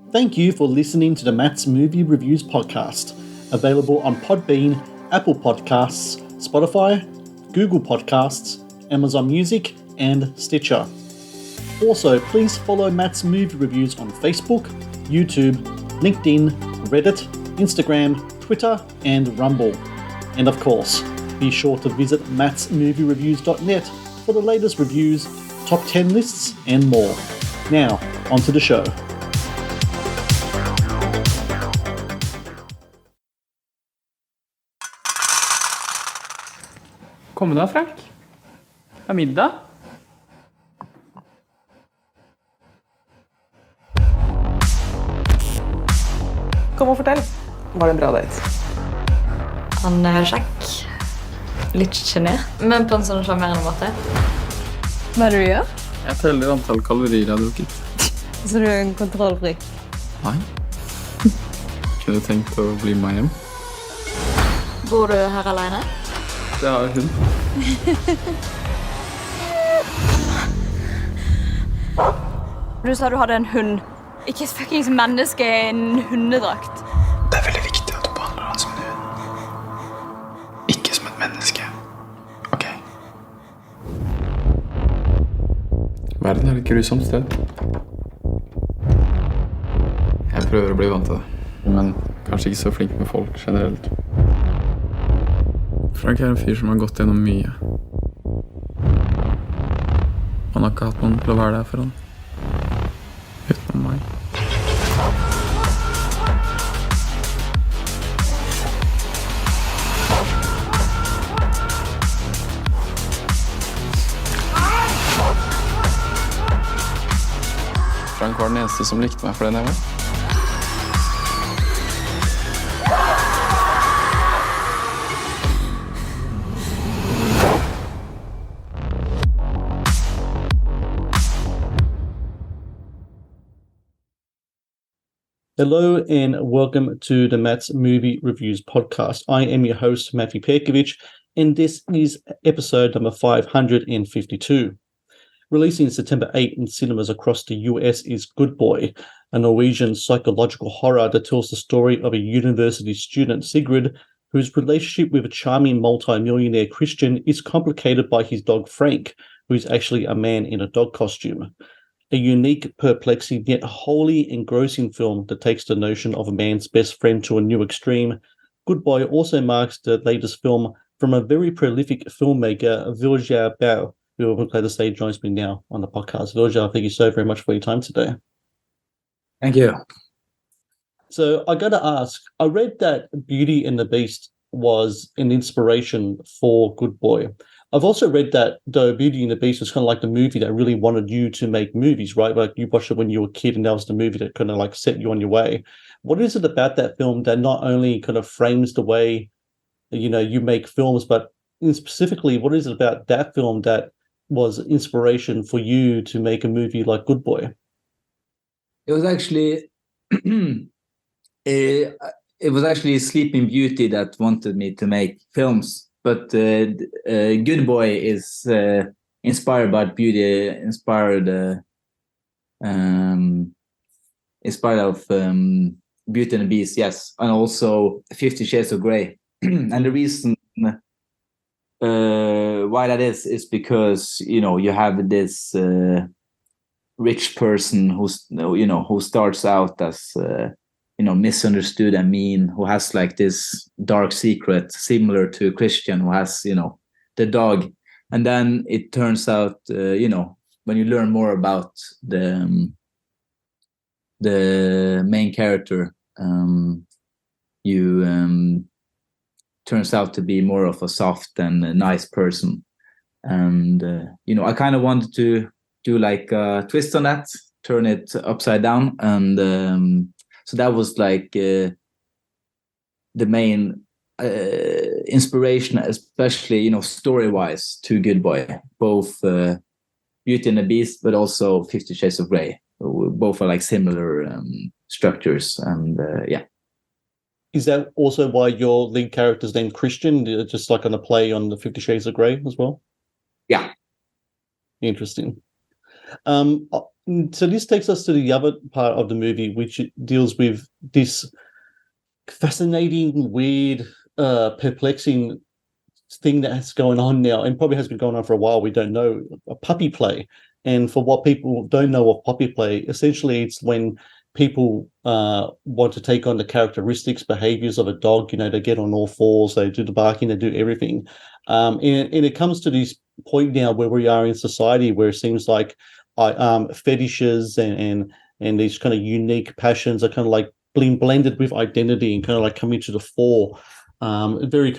Thank you for listening to the Matt's Movie Reviews podcast, available on Podbean, Apple Podcasts, Spotify, Google Podcasts, Amazon Music, and Stitcher. Also, please follow Matt's Movie Reviews on Facebook, YouTube, LinkedIn, Reddit, Instagram, Twitter, and Rumble. And of course, be sure to visit mattsmoviereviews.net for the latest reviews, top 10 lists, and more. Now, on to the show. Kom da, Frank. Det er middag. Kom og fortell. Var det en bra date? Han er kjekk. Litt genert, men på en sånn charmerende måte. Hva er det du gjør? Jeg teller antall kalorier jeg har drukket. Så du er en kontrollfri? Nei. Kunne du tenkt å bli med hjem? Bor du her alene? Det har hun. Du sa du hadde en hund. Ikke et fucking menneske i en hundedrakt. Det er veldig viktig at du behandler han som en hund. Ikke som et menneske. Ok? Verden er et grusomt sted. Jeg prøver å bli vant til det, men kanskje ikke så flink med folk generelt. Frank er en fyr som har gått gjennom mye. Han har ikke hatt noen til å være der for han. Utenom meg. Frank var den eneste som likte meg for den jeg var. Hello and welcome to the Matt's Movie Reviews podcast. I am your host, Matthew Pejkovic, and this is episode number 552. Releasing September 8 in cinemas across the US is Good Boy, a Norwegian psychological horror that tells the story of a university student, Sigrid, whose relationship with a charming multi-millionaire Christian is complicated by his dog Frank, who is actually a man in a dog costume. A unique, perplexing, yet wholly engrossing film that takes the notion of a man's best friend to a new extreme. Good Boy also marks the latest film from a very prolific filmmaker, Viljar Bøe, who I'm glad to say joins me now on the podcast. Viljar, thank you so very much for your time today. Thank you. So I got to ask, I read that Beauty and the Beast was an inspiration for Good Boy. I've also read that, though, Beauty and the Beast was kind of like the movie that really wanted you to make movies, right? Like you watched it when you were a kid and that was the movie that kind of like set you on your way. What is it about that film that not only kind of frames the way, you know, you make films, but specifically, what is it about that film that was inspiration for you to make a movie like Good Boy? It was actually it was actually Sleeping Beauty that wanted me to make films. But Good Boy is inspired by Beauty, inspired of Beauty and the Beast, yes, and also 50 Shades of Grey. And the reason why that is because you have this rich person who starts out as misunderstood and mean, who has like this dark secret similar to Christian, who has the dog, and then it turns out when you learn more about the main character, you turns out to be more of a soft and a nice person, and I kind of wanted to do like a twist on that, turn it upside down, and so that was like the main inspiration, especially story-wise, to Good Boy. Both Beauty and the Beast, but also 50 Shades of Grey. Both are like similar structures, and yeah. Is that also why your lead character's named Christian, just like on a play on the 50 Shades of Grey as well? Yeah. Interesting. So this takes us to the other part of the movie, which deals with this fascinating, weird, perplexing thing that's going on now, and probably has been going on for a while. We don't know, a puppy play. And for what people don't know of puppy play, essentially it's when people want to take on the characteristics, behaviors of a dog. They get on all fours, they do the barking, they do everything. And it comes to this point now where we are in society where it seems like fetishes and these kind of unique passions are kind of like being blended with identity and kind of like coming to the fore. Very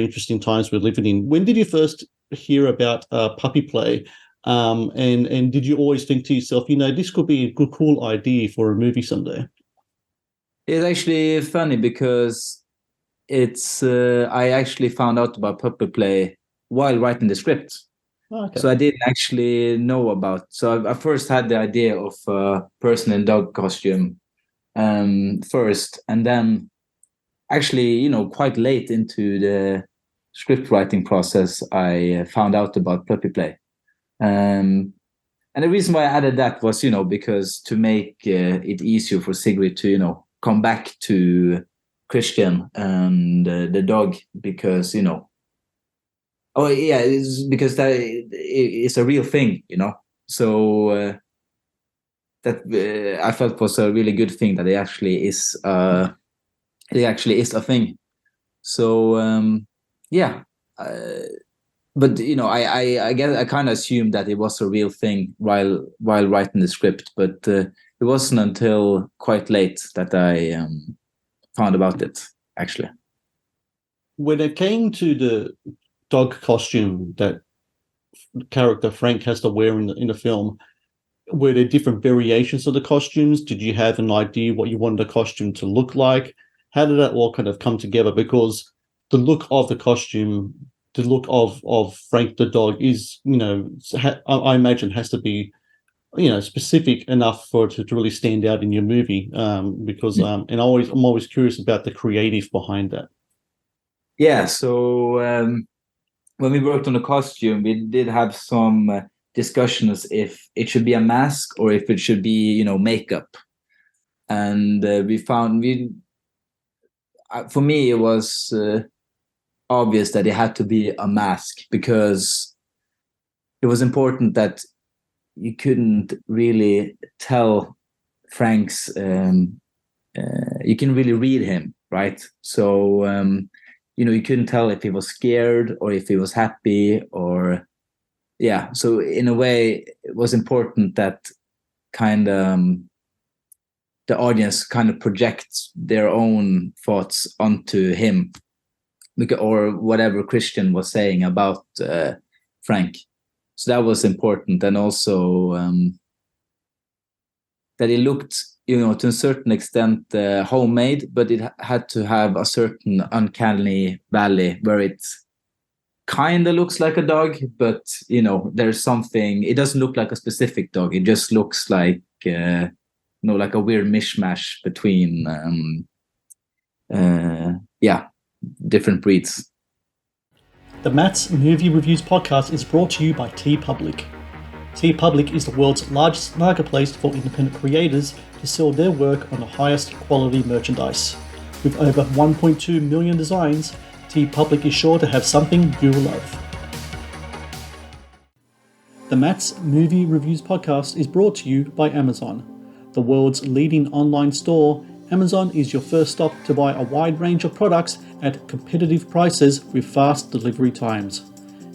interesting times we're living in. When did you first hear about puppy play? And did you always think to yourself, this could be a good, cool idea for a movie someday? It's actually funny because I actually found out about puppy play while writing the script. Oh, okay. So I didn't actually know about. So I first had the idea of a person in dog costume first, and then actually, quite late into the script writing process, I found out about puppy play. And the reason why I added that was, because to make it easier for Sigrid to, come back to Christian and the dog, because, oh yeah, it's because that it's a real thing, So that I felt was a really good thing that it actually is. It actually is a thing. So yeah. But I guess I kind of assumed that it was a real thing while writing the script, but it wasn't until quite late that I found about it, actually. When it came to the dog costume that character Frank has to wear in the film, were there different variations of the costumes? Did you have an idea what you wanted the costume to look like? How did that all kind of come together? Because the look of the costume, the look of Frank the dog is, I imagine has to be, specific enough for it to really stand out in your movie. Because and I'm always curious about the creative behind that. Yeah. So when we worked on the costume, we did have some discussions if it should be a mask or if it should be, makeup. And we found for me, it was obvious that it had to be a mask because it was important that you couldn't really tell Frank's, you can really read him, right? So, you couldn't tell if he was scared or if he was happy or, yeah. So in a way, it was important that kind of the audience kind of projects their own thoughts onto him, or whatever Christian was saying about Frank. So that was important, and also that it looked, to a certain extent homemade, but it had to have a certain uncanny valley where it kind of looks like a dog, but there's something. It doesn't look like a specific dog. It just looks like like a weird mishmash between different breeds. The Matt's Movie Reviews podcast is brought to you by TeePublic. TeePublic is the world's largest marketplace for independent creators to sell their work on the highest quality merchandise. With over 1.2 million designs, TeePublic is sure to have something you will love. The Matt's Movie Reviews podcast is brought to you by Amazon. The world's leading online store, Amazon is your first stop to buy a wide range of products at competitive prices with fast delivery times.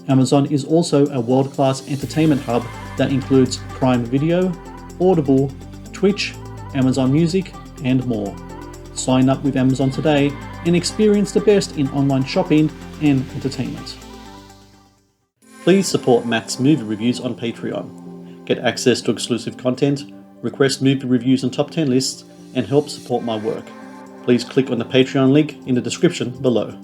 Amazon is also a world-class entertainment hub that includes Prime Video, Audible, Twitch, Amazon Music, and more. Sign up with Amazon today and experience the best in online shopping and entertainment. Please support Matt's Movie Reviews on Patreon. Get access to exclusive content, request movie reviews and top 10 lists, and help support my work. Please click on the Patreon link in the description below.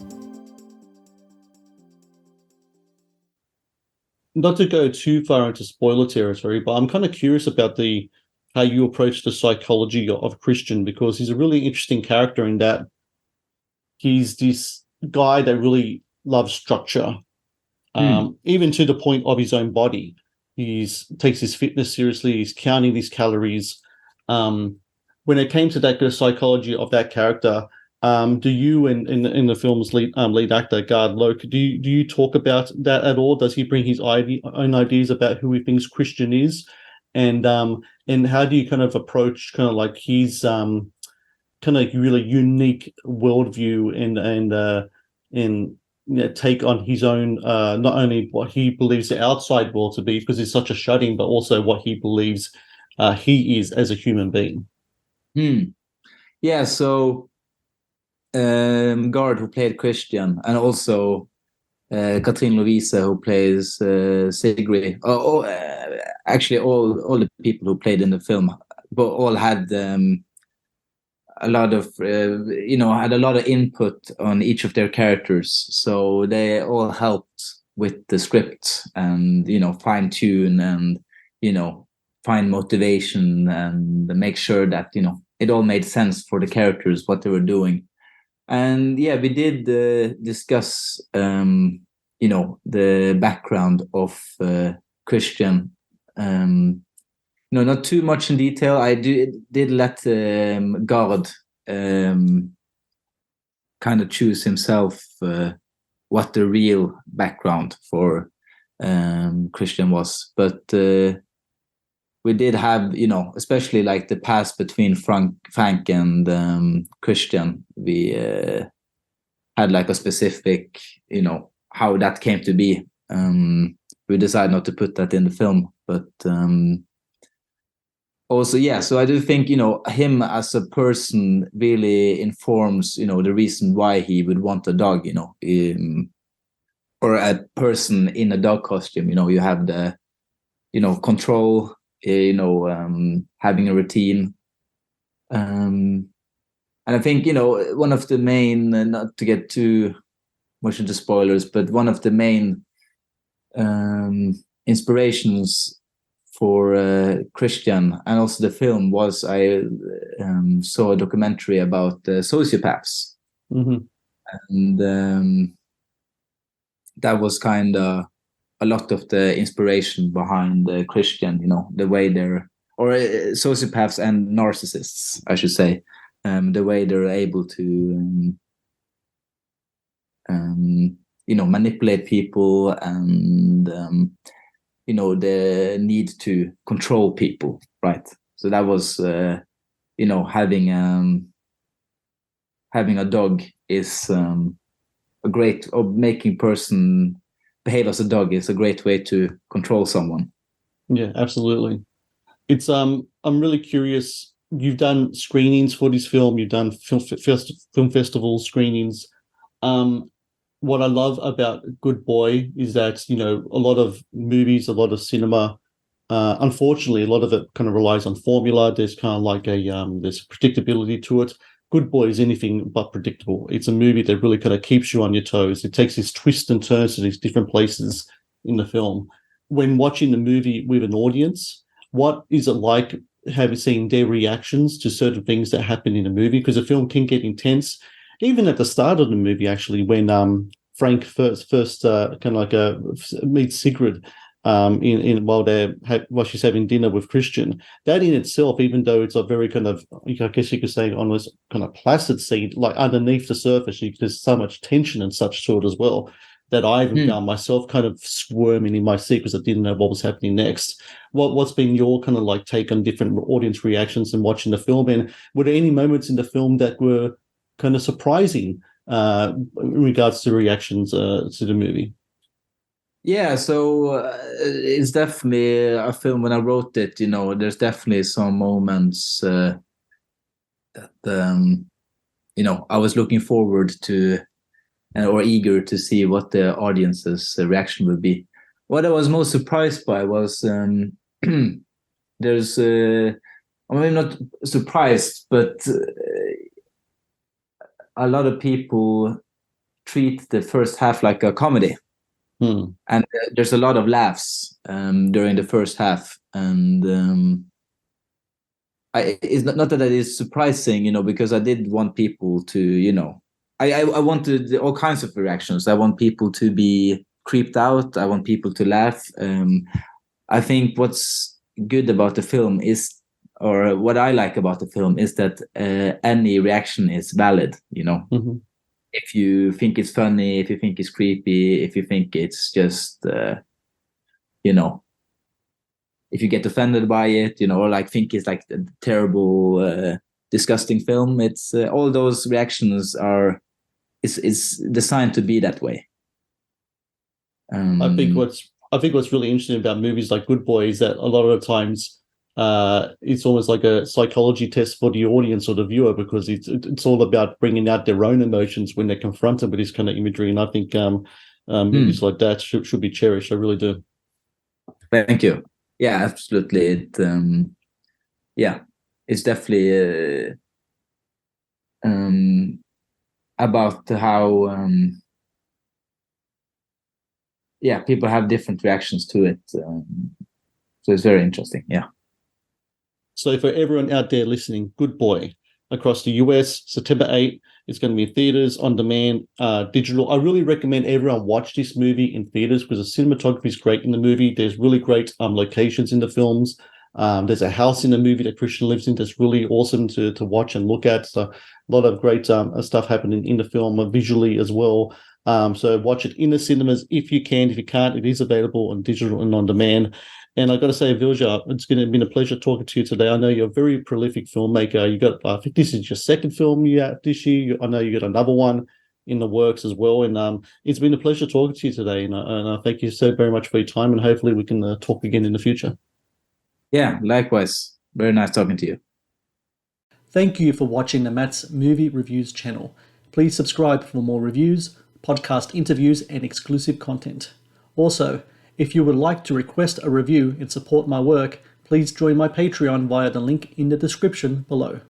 Not to go too far into spoiler territory, but I'm kind of curious about how you approach the psychology of Christian, because he's a really interesting character in that he's this guy that really loves structure, even to the point of his own body. takes his fitness seriously. He's counting these calories. When it came to that psychology of that character, do you in the film's lead actor Gard Løkke, do you talk about that at all? Does he bring his own ideas about who he thinks Christian is, and how do you kind of approach kind of like his kind of really unique worldview and take on his own not only what he believes the outside world to be, because he's such a shut-in, but also what he believes he is as a human being. Yeah, so Gard, who played Christian, and also Katrine Lovise, who plays Sigrid. Actually, all the people who played in the film, but all had a lot of had a lot of input on each of their characters. So they all helped with the script and fine tune and find motivation and make sure that it all made sense for the characters, what they were doing. And yeah, we did discuss the background of Christian. Not too much in detail. I did let Gard kind of choose himself what the real background for Christian was, but we did have, especially like the past between Frank and Christian. We had like a specific, how that came to be. We decided not to put that in the film, but also, yeah. So I do think, him as a person really informs, the reason why he would want a dog, or a person in a dog costume. You have the, control. Having a routine, and I think one of the main, not to get too much into spoilers, but one of the main inspirations for Christian and also the film was I saw a documentary about sociopaths, and that was kind of a lot of the inspiration behind Christian, the way sociopaths and narcissists, I should say, the way they're able to, manipulate people and, the need to control people, right? So that was, having a dog is a great, or making person behave as a dog is a great way to control someone. Yeah, absolutely. It's I'm really curious. You've done screenings for this film. You've done film festival screenings. What I love about Good Boy is that a lot of movies, a lot of cinema, unfortunately, a lot of it kind of relies on formula. There's kind of like there's predictability to it. Good Boy is anything but predictable. It's a movie that really kind of keeps you on your toes. It takes these twists and turns to these different places in the film. When watching the movie with an audience, what is it like seeing their reactions to certain things that happen in the movie? Because the film can get intense, even at the start of the movie, actually, when Frank first kind of like meets Sigrid while she's having dinner with Christian. That in itself, even though it's a very kind of, I guess you could say, almost kind of placid scene, like underneath the surface, there's so much tension and such sort as well, that I even found myself kind of squirming in my seat because I didn't know what was happening next. What's been your kind of like take on different audience reactions and watching the film? And were there any moments in the film that were kind of surprising in regards to reactions to the movie? Yeah, so it's definitely a film. When I wrote it, there's definitely some moments that I was looking forward to or eager to see what the audience's reaction would be. What I was most surprised by was there's I'm not surprised, but a lot of people treat the first half like a comedy. And there's a lot of laughs during the first half, and it's not that it is surprising, because I did want people to, I wanted all kinds of reactions. I want people to be creeped out. I want people to laugh. I think what's good about the film is, or what I like about the film is that any reaction is valid, you know. Mm-hmm. If you think it's funny, if you think it's creepy, if you think it's just, you know, if you get offended by it, you know, or like think it's like a terrible, disgusting film, it's all those reactions are, it's designed to be that way. I think what's really interesting about movies like Good Boy is that a lot of the times it's almost like a psychology test for the audience or the viewer, because it's all about bringing out their own emotions when they're confronted with this kind of imagery. And I think movies like that should be cherished. I really do. Thank you. Yeah, absolutely. It's definitely about how people have different reactions to it. So it's very interesting. Yeah. So for everyone out there listening, Good Boy, across the US, September 8th. It's going to be in theaters, on demand, digital. I really recommend everyone watch this movie in theaters because the cinematography is great in the movie. There's really great locations in the films. There's a house in the movie that Christian lives in that's really awesome to watch and look at. So a lot of great stuff happening in the film visually as well. So watch it in the cinemas if you can. If you can't, it is available on digital and on demand. And I've got to say, Viljar, it's been a pleasure talking to you today. I know you're a very prolific filmmaker. You got, I think this is your second film you have this year. I know you got another one in the works as well. And it's been a pleasure talking to you today. And I thank you so very much for your time. And hopefully we can talk again in the future. Yeah, likewise. Very nice talking to you. Thank you for watching the Matt's Movie Reviews channel. Please subscribe for more reviews, podcast interviews, and exclusive content. Also, if you would like to request a review and support my work, please join my Patreon via the link in the description below.